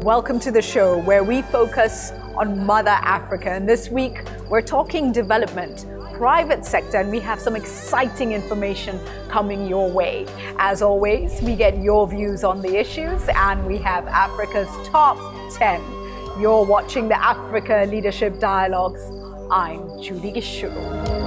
Welcome to the show where we focus on Mother Africa. And this week, we're talking development, private sector, and we have some exciting information coming your way. As always, we get your views on the issues, and we have Africa's top 10. You're watching the Africa Leadership Dialogues. I'm Judy Gichuru.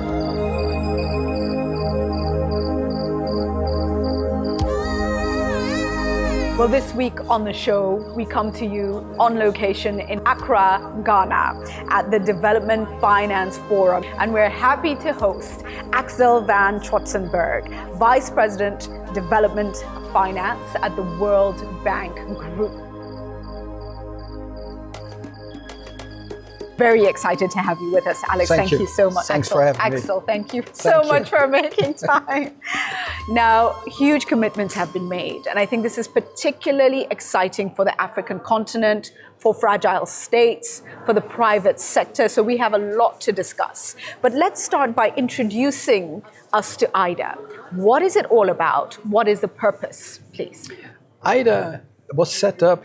Well, this week on the show, we come to you on location in Accra, Ghana, at the Development Finance Forum. And we're happy to host Axel van Trotsenburg, Vice President, Development Finance at the World Bank Group. Very excited to have you with us, Alex. Thank you so much. Thanks for having me. Axel, thank you so much for making time. Now, huge commitments have been made, and I think this is particularly exciting for the African continent, for fragile states, for the private sector, so we have a lot to discuss. But let's start by introducing us to IDA. What is it all about? What is the purpose, please? IDA was set up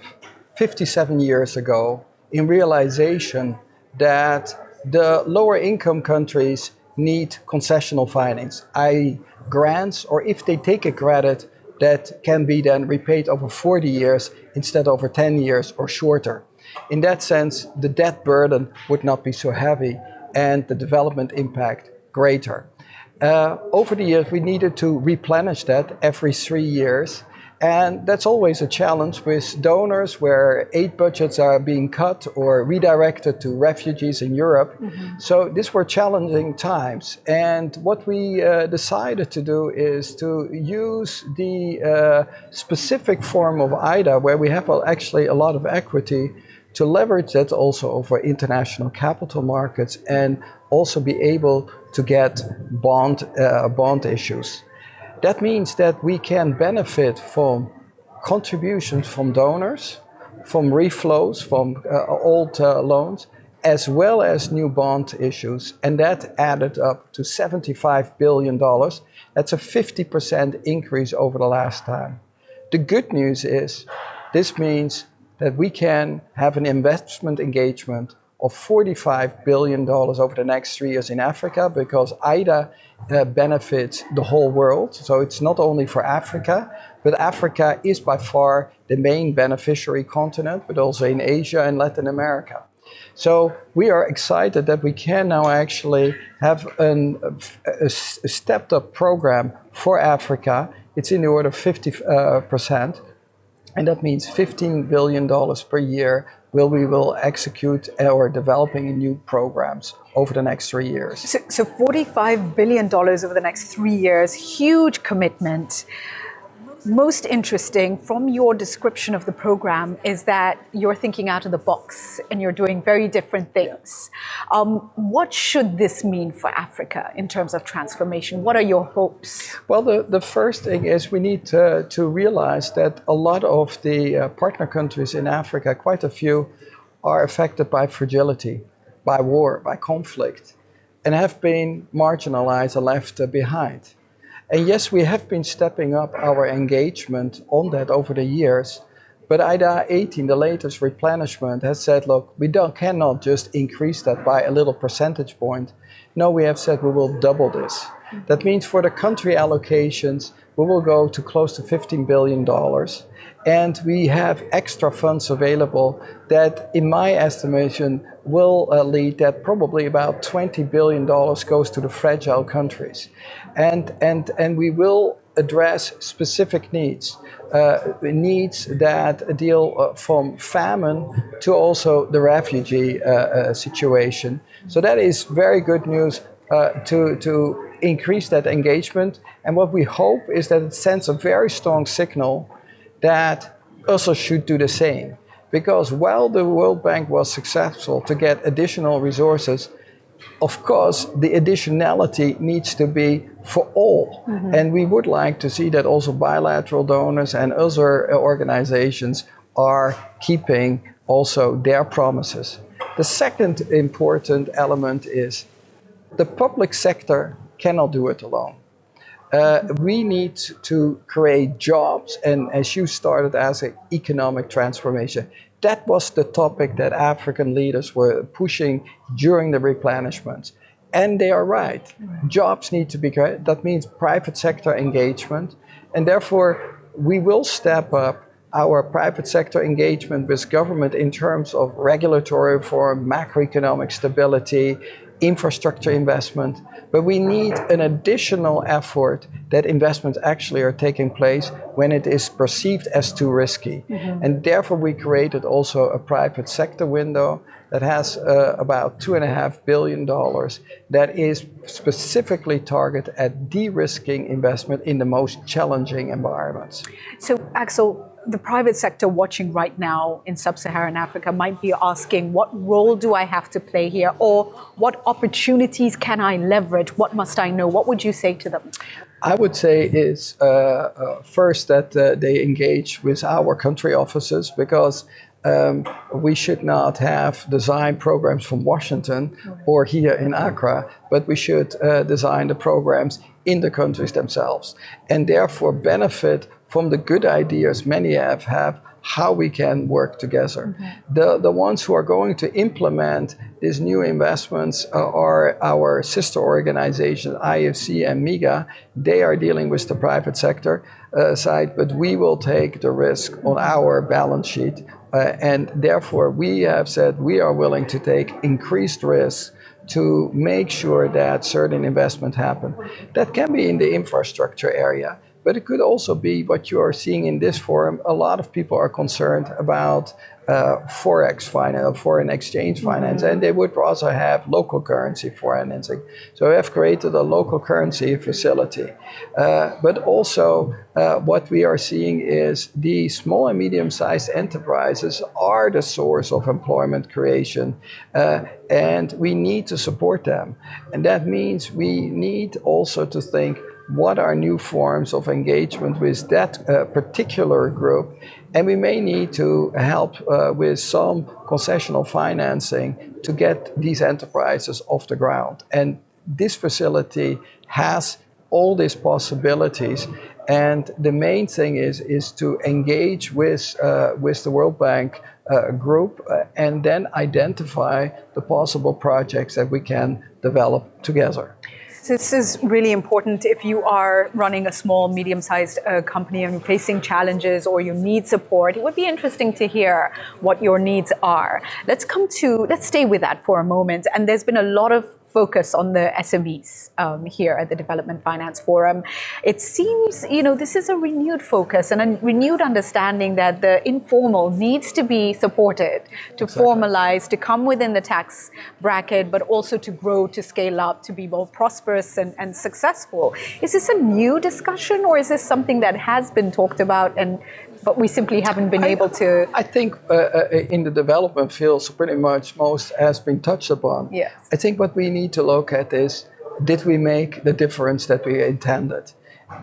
57 years ago in realization that the lower income countries need concessional finance, i.e. grants, or if they take a credit, that can be then repaid over 40 years instead of over 10 years or shorter. In that sense, the debt burden would not be so heavy and the development impact greater. Over the years, we needed to replenish that every 3 years. And that's always a challenge with donors where aid budgets are being cut or redirected to refugees in Europe. Mm-hmm. So these were challenging times. And what we decided to do is to use the specific form of IDA, where we have actually a lot of equity, to leverage that also over international capital markets and also be able to get bond issues. That means that we can benefit from contributions from donors, from reflows, from old loans, as well as new bond issues. And that added up to $75 billion. That's a 50% increase over the last time. The good news is this means that we can have an investment engagement of $45 billion over the next 3 years in Africa, because IDA benefits the whole world. So it's not only for Africa, but Africa is by far the main beneficiary continent, but also in Asia and Latin America. So we are excited that we can now actually have a stepped up program for Africa. It's in the order of 50%, and that means $15 billion per year we will execute or developing new programs over the next 3 years. So $45 billion over the next 3 years, huge commitment. Most interesting from your description of the program is that you're thinking out of the box and you're doing very different things. What should this mean for Africa in terms of transformation? What are your hopes? Well, the first thing is we need to realize that a lot of the partner countries in Africa, quite a few, are affected by fragility, by war, by conflict, and have been marginalized and left behind. And yes, we have been stepping up our engagement on that over the years, but IDA 18, the latest replenishment, has said, look, we cannot just increase that by a little percentage point. No, we have said we will double this. That means for the country allocations, we will go to close to $15 billion. And we have extra funds available that, in my estimation, will lead that probably about $20 billion goes to the fragile countries. And we will address specific needs that deal from famine to also the refugee situation. So that is very good news to increase that engagement. And what we hope is that it sends a very strong signal that also should do the same. Because while the World Bank was successful to get additional resources, of course, the additionality needs to be for all. Mm-hmm. And we would like to see that also bilateral donors and other organizations are keeping also their promises. The second important element is the public sector cannot do it alone. We need to create jobs, and as you started as an economic transformation, That was the topic that African leaders were pushing during the replenishment. And they are right. Jobs need to be created. That means private sector engagement. And therefore, we will step up our private sector engagement with government in terms of regulatory reform, macroeconomic stability, infrastructure investment. But we need an additional effort that investments actually are taking place when it is perceived as too risky. And therefore we created also a private sector window that has about $2.5 billion that is specifically targeted at de-risking investment in the most challenging environments. So Axel, the private sector watching right now in sub-Saharan Africa might be asking, what role do I have to play here? Or what opportunities can I leverage? What must I know? What would you say to them? I would say is first that they engage with our country offices, because we should not have design programs from Washington or here in Accra, but we should design the programs in the countries themselves, and therefore benefit from the good ideas many have how we can work together. The ones who are going to implement these new investments are our sister organizations, IFC and MIGA. They are dealing with the private sector side, but we will take the risk on our balance sheet. And therefore, we have said we are willing to take increased risks to make sure that certain investment happen. That can be in the infrastructure area, but it could also be what you are seeing in this forum. A lot of people are concerned about forex finance, foreign exchange finance, and they would also have local currency financing. So we have created a local currency facility. But also what we are seeing is the small and medium-sized enterprises are the source of employment creation, and we need to support them. And that means we need also to think, what are new forms of engagement with that particular group? And we may need to help with some concessional financing to get these enterprises off the ground. And this facility has all these possibilities. And the main thing is to engage with the World Bank group and then identify the possible projects that we can develop together. So this is really important if you are running a small, medium-sized company and you're facing challenges or you need support. It would be interesting to hear what your needs are. Let's stay with that for a moment. And there's been a lot of focus on the SMEs here at the Development Finance Forum. It seems, this is a renewed focus and a renewed understanding that the informal needs to be supported to formalize, to come within the tax bracket, but also to grow, to scale up, to be more prosperous and successful. Is this a new discussion, or is this something that has been talked about but we simply haven't been able to? I think in the development fields, pretty much most has been touched upon. Yes. I think what we need to look at is, did we make the difference that we intended?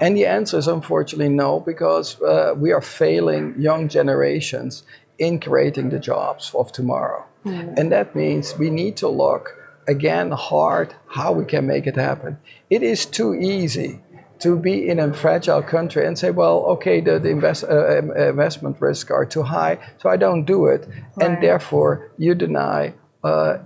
And the answer is unfortunately no, because we are failing young generations in creating the jobs of tomorrow. And that means we need to look again hard how we can make it happen. It is too easy to be in a fragile country and say, well, okay, the investment risks are too high, so I don't do it. Right. And therefore, you deny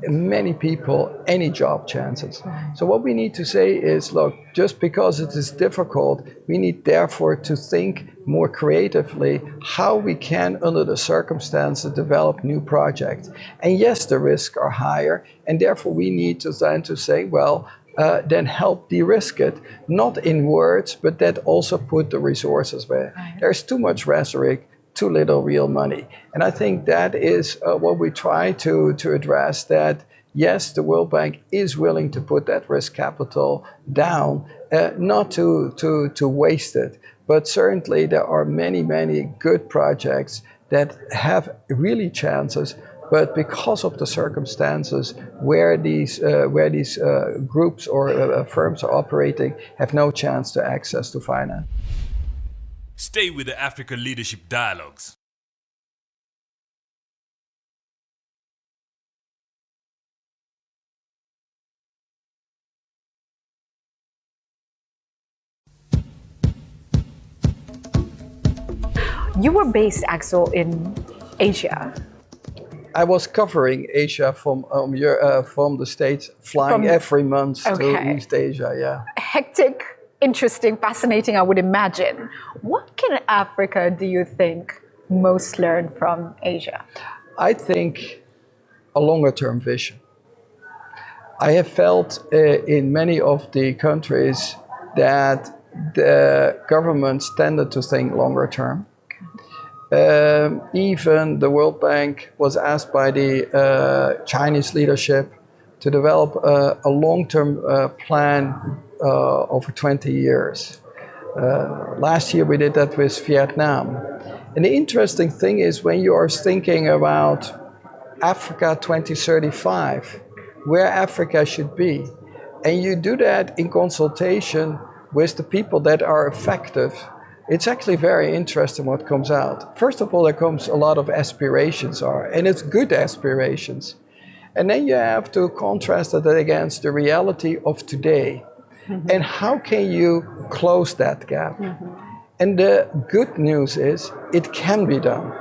many people any job chances. Right. So what we need to say is, look, just because it is difficult, we need therefore to think more creatively how we can, under the circumstances, develop new projects. And yes, the risks are higher, and therefore we need to then to say, well, then help de-risk it, not in words, but that also put the resources where. Right. There's too much rhetoric, too little real money. And I think that is what we try to address, that yes, the World Bank is willing to put that risk capital down, not to waste it, but certainly there are many, many good projects that have really chances. But because of the circumstances where these groups or firms are operating, have no chance to access to finance. Stay with the Africa Leadership Dialogues. You were based, Axel, in Asia. I was covering Asia from the States, flying every month to East Asia, yeah. Hectic, interesting, fascinating, I would imagine. What can Africa, do you think, most learn from Asia? I think a longer term vision. I have felt in many of the countries that the governments tended to think longer term. Even the World Bank was asked by the Chinese leadership to develop a long-term plan over 20 years. Last year we did that with Vietnam. And the interesting thing is when you are thinking about Africa 2035, where Africa should be, and you do that in consultation with the people that are affected, it's actually very interesting what comes out. First of all, there comes a lot of aspirations and it's good aspirations. And then you have to contrast that against the reality of today. Mm-hmm. And how can you close that gap? Mm-hmm. And the good news is it can be done.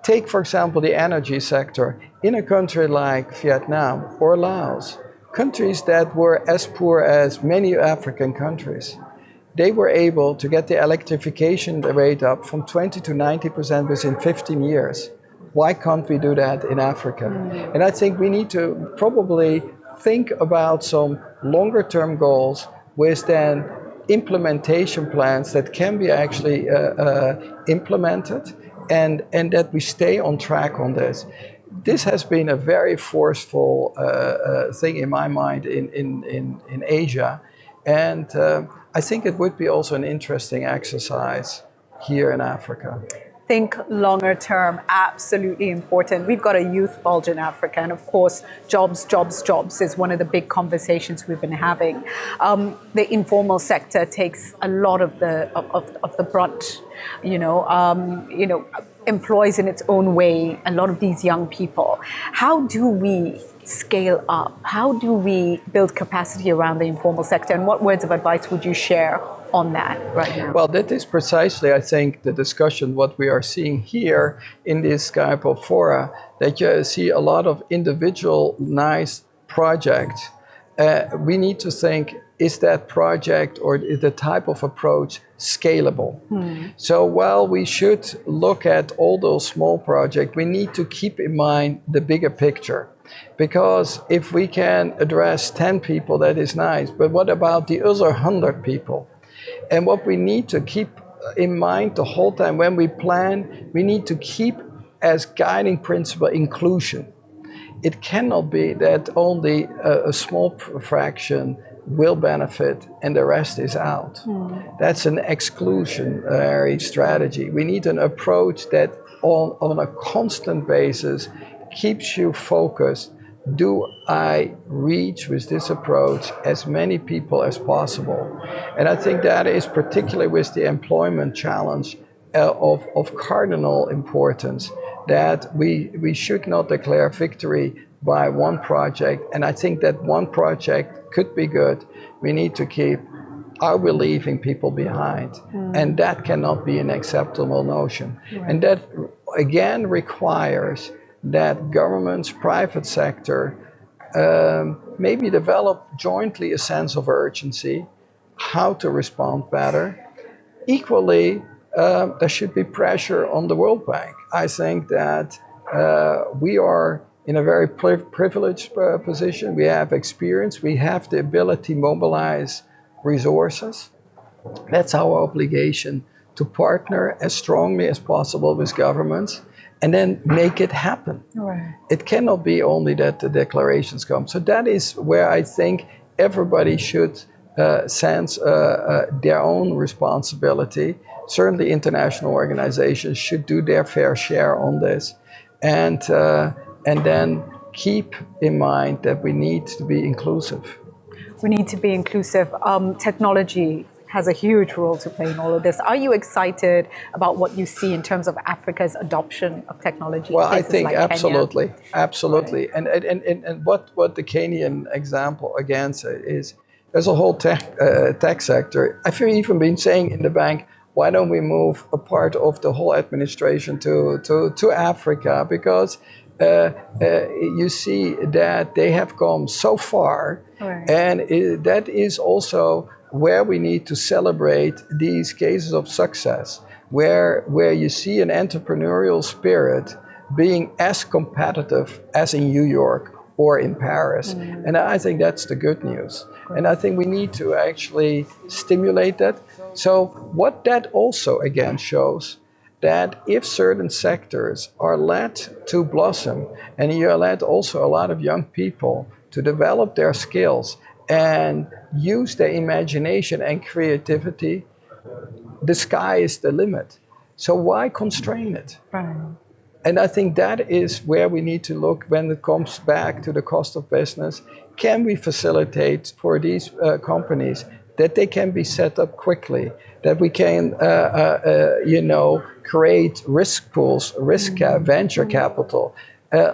Take, for example, the energy sector. In a country like Vietnam or Laos, countries that were as poor as many African countries, they were able to get the electrification rate up from 20 to 90% within 15 years. Why can't we do that in Africa? And I think we need to probably think about some longer term goals with then implementation plans that can be actually implemented and that we stay on track on this. This has been a very forceful thing in my mind in Asia. And I think it would be also an interesting exercise here in Africa. Think longer term, absolutely important. We've got a youth bulge in Africa, and of course, jobs is one of the big conversations we've been having. The informal sector takes a lot of the brunt, employs in its own way a lot of these young people. How do we scale up? How do we build capacity around the informal sector? And what words of advice would you share on that right now? Well, that is precisely, I think, the discussion, what we are seeing here in this type of fora, that you see a lot of individual nice projects. We need to think, is that project or is the type of approach scalable? So while we should look at all those small projects, we need to keep in mind the bigger picture. Because if we can address 10 people, that is nice, but what about the other 100 people? And what we need to keep in mind the whole time when we plan, we need to keep as guiding principle inclusion. It cannot be that only a small fraction will benefit and the rest is out. That's an exclusionary strategy. We need an approach that on a constant basis keeps you focused. Do I reach with this approach as many people as possible? And I think that is particularly with the employment challenge of cardinal importance, that we should not declare victory by one project. And I think that one project could be good. We need to keep, are we leaving people behind? And that cannot be an acceptable notion. And that again requires that governments, private sector, maybe develop jointly a sense of urgency, how to respond better. Equally, there should be pressure on the World Bank. I think that we are in a very privileged position. We have experience, we have the ability to mobilize resources. That's our obligation, to partner as strongly as possible with governments and then make it happen. Right. It cannot be only that the declarations come. So that is where I think everybody should sense their own responsibility. Certainly international organizations should do their fair share on this. And then keep in mind that we need to be inclusive. We need to be inclusive. Technology has a huge role to play in all of this. Are you excited about what you see in terms of Africa's adoption of technology? Well, I think like absolutely, Kenya? Absolutely. Right. And what the Kenyan example again is, there's a whole tech sector. I've even been saying in the bank, why don't we move a part of the whole administration to Africa? Because you see that they have come so far, Right. and that is also where we need to celebrate these cases of success, where you see an entrepreneurial spirit being as competitive as in New York or in Paris. And I think that's the good news. And I think we need to actually stimulate that. So what that also again shows, that if certain sectors are led to blossom, and you're led also a lot of young people to develop their skills and use their imagination and creativity, the sky is the limit. So why constrain it? Right. And I think that is where we need to look when it comes back to the cost of business. Can we facilitate for these companies that they can be set up quickly, that we can, create risk pools, venture capital,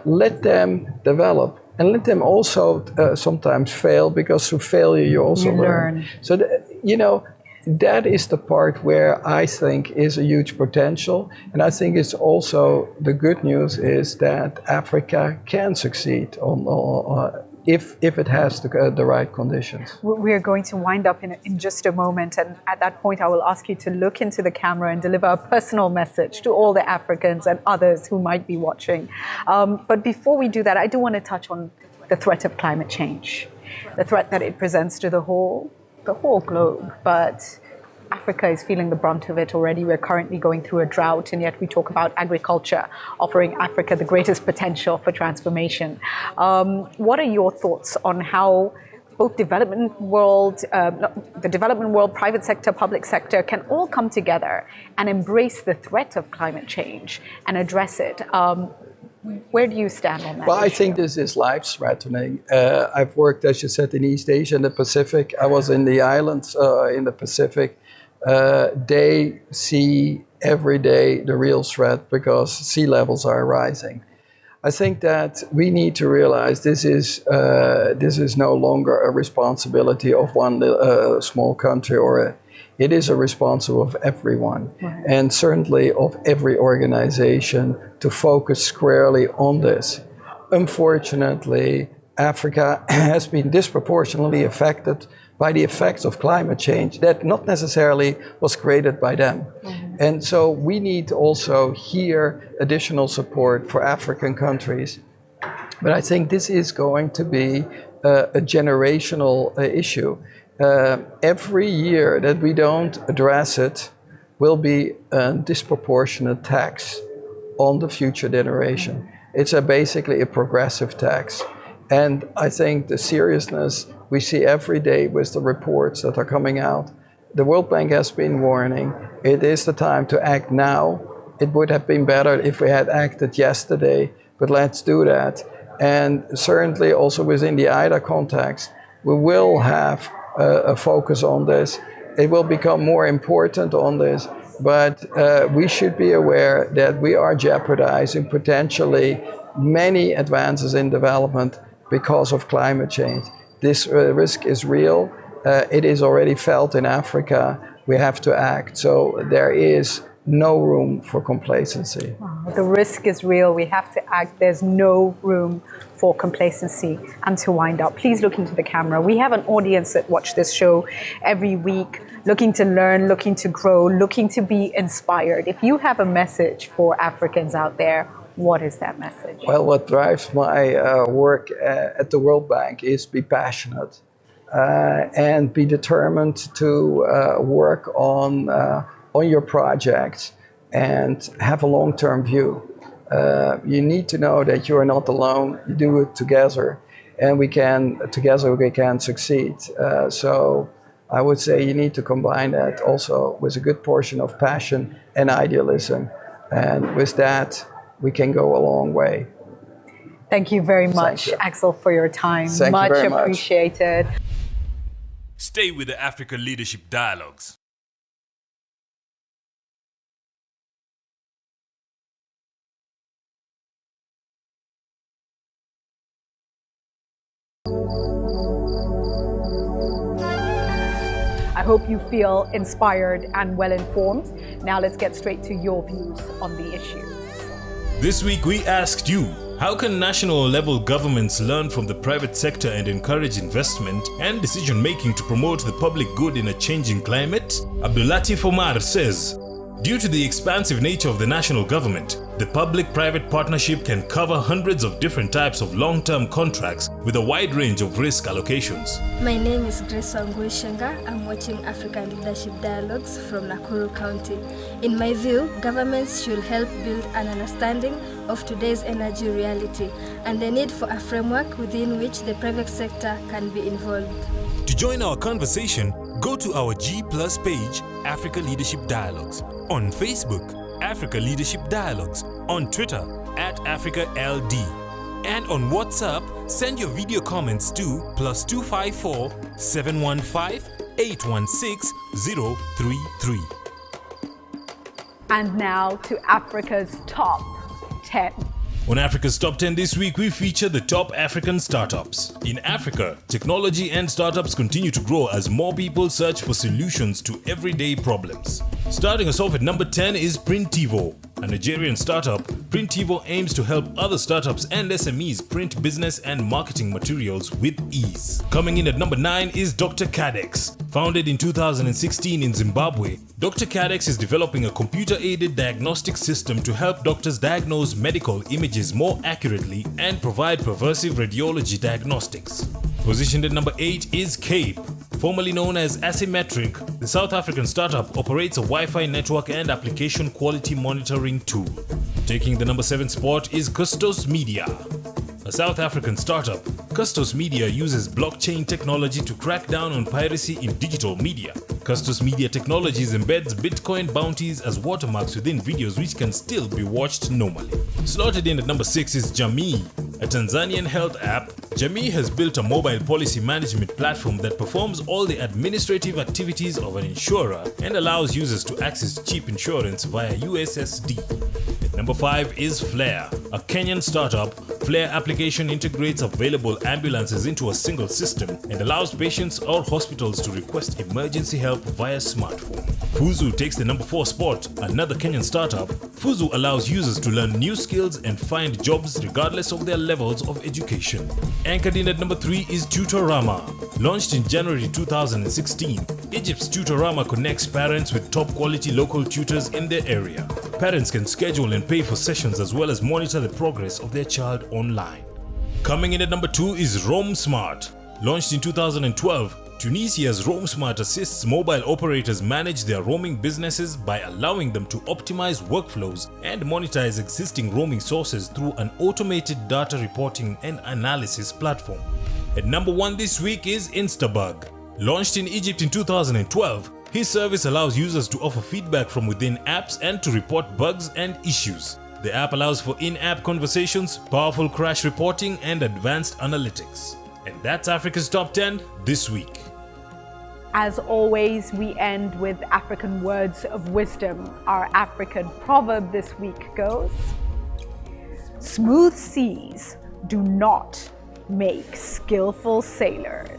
let them develop, and let them also sometimes fail, because through failure you also learn. So, that is the part where I think is a huge potential. And I think it's also the good news is that Africa can succeed if it has the right conditions. We're going to wind up in just a moment, and at that point I will ask you to look into the camera and deliver a personal message to all the Africans and others who might be watching. But before we do that, I do want to touch on the threat of climate change, the threat that it presents to the whole globe, but Africa is feeling the brunt of it already. We're currently going through a drought, and yet we talk about agriculture offering Africa the greatest potential for transformation. What are your thoughts on how both the development world, private sector, public sector can all come together and embrace the threat of climate change and address it? Where do you stand on that? Well, I think this is life-threatening. I've worked, as you said, in East Asia and the Pacific. I was in the islands in the Pacific. They see every day the real threat because sea levels are rising. I think that we need to realize this is no longer a responsibility of one small country, it is a responsibility of everyone, right, and certainly of every organization to focus squarely on this. Unfortunately, Africa has been disproportionately affected by the effects of climate change that not necessarily was created by them. Mm-hmm. And so we need also here additional support for African countries. But I think this is going to be a generational issue. Every year that we don't address it will be a disproportionate tax on the future generation. It's basically a progressive tax. And I think the seriousness we see every day with the reports that are coming out. The World Bank has been warning, it is the time to act now. It would have been better if we had acted yesterday, but let's do that. And certainly also within the IDA context, we will have a focus on this. It will become more important on this, but we should be aware that we are jeopardizing potentially many advances in development because of climate change. This risk is real. It is already felt in Africa. We have to act. So there is no room for complacency. Wow. The risk is real. We have to act. There's no room for complacency. And to wind up, please look into the camera. We have an audience that watch this show every week, looking to learn, looking to grow, looking to be inspired. If you have a message for Africans out there, what is that message? Well, what drives my work at the World Bank is be passionate and be determined to work on your projects and have a long-term view. You need to know that you are not alone. You do it together, and together we can succeed. So I would say you need to combine that also with a good portion of passion and idealism. And with that, we can go a long way. Thank you very much, Axel, for your time. Much appreciated. Stay with the Africa Leadership Dialogues. I hope you feel inspired and well informed. Now let's get straight to your views on the issues. This week we asked you, How can national level governments learn from the private sector and encourage investment and decision making to promote the public good in a changing climate? Abdulatif Omar says, due to the expansive nature of the national government, the public-private partnership can cover hundreds of different types of long-term contracts with a wide range of risk allocations. My name is Grace Wangui Shenga. I'm watching African Leadership Dialogues from Nakuru County. In my view, governments should help build an understanding of today's energy reality and the need for a framework within which the private sector can be involved. To join our conversation, go to our G+ page, Africa Leadership Dialogues, on Facebook, Africa Leadership Dialogues, on Twitter, @AfricaLD, and on WhatsApp, send your video comments to +254 715 816 033. And now to Africa's top 10. On Africa's Top 10 this week, we feature the top African startups. In Africa, technology and startups continue to grow as more people search for solutions to everyday problems. Starting us off at number 10 is Printivo. A Nigerian startup, Printivo aims to help other startups and SMEs print business and marketing materials with ease. Coming in at number 9 is Dr. Cadex. Founded in 2016 in Zimbabwe, Dr. Cadex is developing a computer-aided diagnostic system to help doctors diagnose medical images more accurately and provide pervasive radiology diagnostics. Positioned at number 8 is Cape. Formerly known as Asymmetric, the South African startup operates a Wi-Fi network and application quality monitoring tool. Taking the number 7 spot is Custos Media. A South African startup, Custos Media uses blockchain technology to crack down on piracy in digital media. Custos Media Technologies embeds Bitcoin bounties as watermarks within videos which can still be watched normally. Slotted in at number 6 is Jamii. A Tanzanian health app, Jamii has built a mobile policy management platform that performs all the administrative activities of an insurer and allows users to access cheap insurance via USSD. At number 5 is Flare. A Kenyan startup, Flare application integrates available ambulances into a single system and allows patients or hospitals to request emergency help via smartphone. Fuzu takes the number 4 spot. Another Kenyan startup, Fuzu allows users to learn new skills and find jobs regardless of their levels of education. Anchored in at number 3 is Tutorama. Launched in January 2016, Egypt's Tutorama connects parents with top quality local tutors in their area. Parents can schedule and pay for sessions as well as monitor the progress of their child online. Coming in at number 2 is Roam Smart. Launched in 2012, Tunisia's Roam Smart assists mobile operators manage their roaming businesses by allowing them to optimize workflows and monetize existing roaming sources through an automated data reporting and analysis platform. At number 1 this week is Instabug. Launched in Egypt in 2012, his service allows users to offer feedback from within apps and to report bugs and issues. The app allows for in-app conversations, powerful crash reporting, and advanced analytics. And that's Africa's Top 10 this week. As always, we end with African words of wisdom. Our African proverb this week goes, "Smooth seas do not make skillful sailors."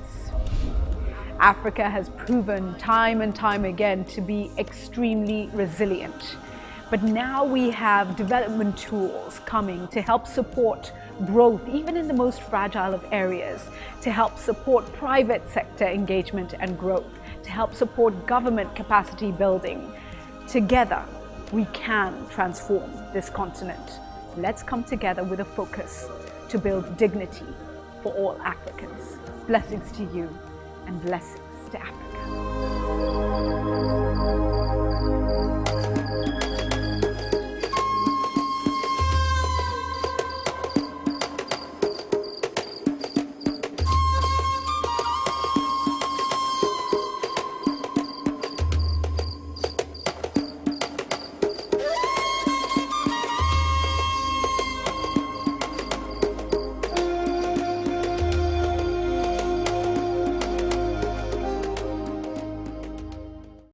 Africa has proven time and time again to be extremely resilient. But now we have development tools coming to help support growth, even in the most fragile of areas, to help support private sector engagement and growth, to help support government capacity building. Together, we can transform this continent. Let's come together with a focus to build dignity for all Africans. Blessings to you and blessings to Africa.